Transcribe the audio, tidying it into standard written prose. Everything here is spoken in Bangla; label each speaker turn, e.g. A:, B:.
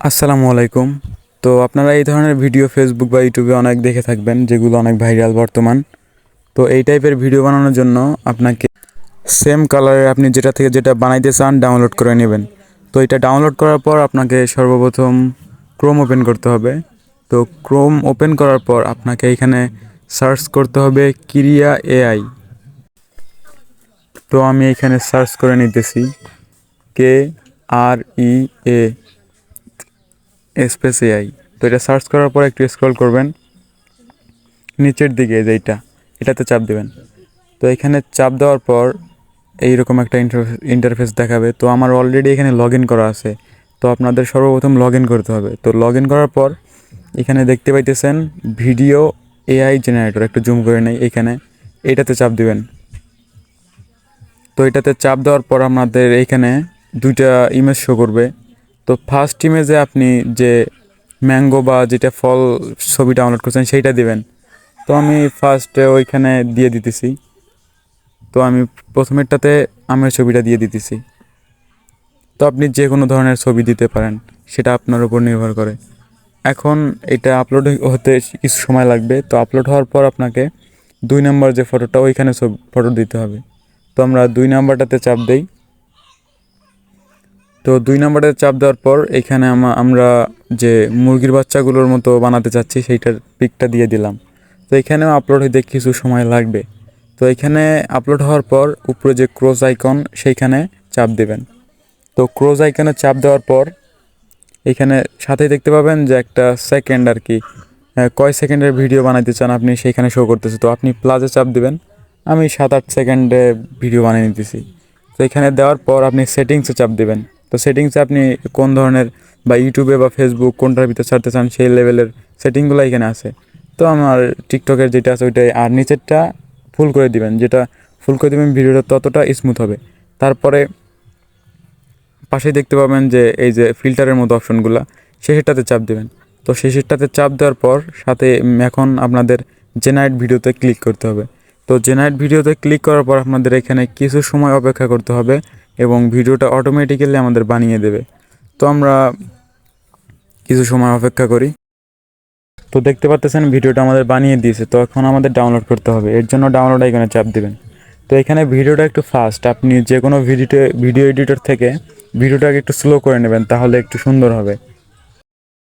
A: আসসালামু আলাইকুম। তো আপনারা এই ধরনের ভিডিও ফেসবুক বা ইউটিউবে অনেক দেখে থাকবেন, যেগুলো অনেক ভাইরাল বর্তমান। তো এই টাইপের ভিডিও বানানোর জন্য আপনাকে সেম কালারের আপনি যেটা থেকে যেটা বানাইতে চান ডাউনলোড করে নেবেন। তো এটা ডাউনলোড করার পর আপনাকে সর্বপ্রথম ক্রোম ওপেন করতে হবে। তো ক্রোম ওপেন করার পর আপনাকে এখানে সার্চ করতে হবে ক্রিয়া এআই। তো আমি এখানে সার্চ করে নিতেছি KREA স্পেস এআই। তো এটা সার্চ করার পর একটু স্ক্রল করবেন নিচের দিকে, এটাতে চাপ দেবেন। তো এখানে চাপ দেওয়ার পর এইরকম একটা ইন্টারফেস দেখাবে। তো আমার অলরেডি এখানে লগ ইন করা আছে, তো আপনাদের সর্বপ্রথম লগ ইন করতে হবে। তো লগ ইন করার পর এখানে দেখতে পাইতেছেন ভিডিও এআই জেনারেটর, একটু জুম করে নেই, এটাতে চাপ দিবেন। তো এটাতে চাপ দেওয়ার পর আপনাদের এইখানে দুইটা ইমেজ শো করবে। তো ফার্স্ট ইমেজে আপনি যে ম্যাঙ্গো বা যেটা ফল ছবি ডাউনলোড করছেন সেইটা দিবেন। তো আমি ফার্স্টে ওইখানে দিয়ে দিতেছি। তো আমি প্রথমেরটাতে আমের ছবিটা দিয়ে দিতেছি। তো আপনি যে কোনো ধরনের ছবি দিতে পারেন, সেটা আপনার উপর নির্ভর করে। এখন এটা আপলোড হতে কিছু সময় লাগবে। তো আপলোড হওয়ার পর আপনাকে 2 নম্বর যে ফটোটা, ওইখানে ফটো দিতে হবে। তো আমরা 2 নম্বরটাতে চাপ দেই। তো 2 নম্বরটাতে চাপ দেওয়ার পর এখানে আমরা যে মুরগির বাচ্চাগুলোর মতো বানাতে চাচ্ছি সেইটার পিকটা দিয়ে দিলাম। তো এখানেও আপলোড হতে কিছু সময় লাগবে। তো এখানে আপলোড হওয়ার পর উপরে যে ক্রস আইকন সেইখানে চাপ দেবেন। তো ক্রস আইকনে চাপ দেওয়ার পর এখানে সাথেই দেখতে পাবেন যে একটা সেকেন্ড আর কি, কয় সেকেন্ডের ভিডিও বানাইতে চান আপনি সেইখানে শো করতেছে। তো আপনি প্লাসে চাপ দিবেন। আমি 7-8 সেকেন্ডে ভিডিও বানিয়ে নিতেছি। তো এখানে দেওয়ার পর আপনি সেটিংসে চাপ দিবেন। তো সেটিংসে আপনি কোন ধরনের বা ইউটিউবে বা ফেসবুক কোনটার ভিতরে ছাড়তে চান সেই লেভেলের সেটিংগুলো এখানে আছে। তো আমার টিকটকের যেটা আছে ওইটাই, আর নিচেরটা ফুল করে দিবেন। যেটা ফুল করে দিবেন ভিডিওটা ততটা স্মুথ হবে। তারপরে পাশেই দেখতে পাবেন যে এই যে ফিল্টারের মতো অপশনগুলো, শেষেরটাতে চাপ দেবেন। তো শেষেরটাতে চাপ দেওয়ার পর সাথে এখন আপনাদের জেনারেট ভিডিওতে ক্লিক করতে হবে। তো জেনারেট ভিডিওতে ক্লিক করার পর আপনাদের এখানে কিছু সময় অপেক্ষা করতে হবে এবং ভিডিওটা অটোমেটিক্যালি আমাদের বানিয়ে দেবে। তো আমরা কিছু সময় অপেক্ষা করি। তো দেখতে পাচ্ছেন ভিডিওটা আমাদের বানিয়ে দিয়েছে। তো এখন আমাদের ডাউনলোড করতে হবে, এর জন্য ডাউনলোড আইকনে চাপ দেবেন। তো এখানে ভিডিওটা একটু ফাস্ট, আপনি যে কোনো ভিডিও এডিটর থেকে ভিডিওটাকে একটু স্লো করে নেবেন, তাহলে একটু সুন্দর হবে।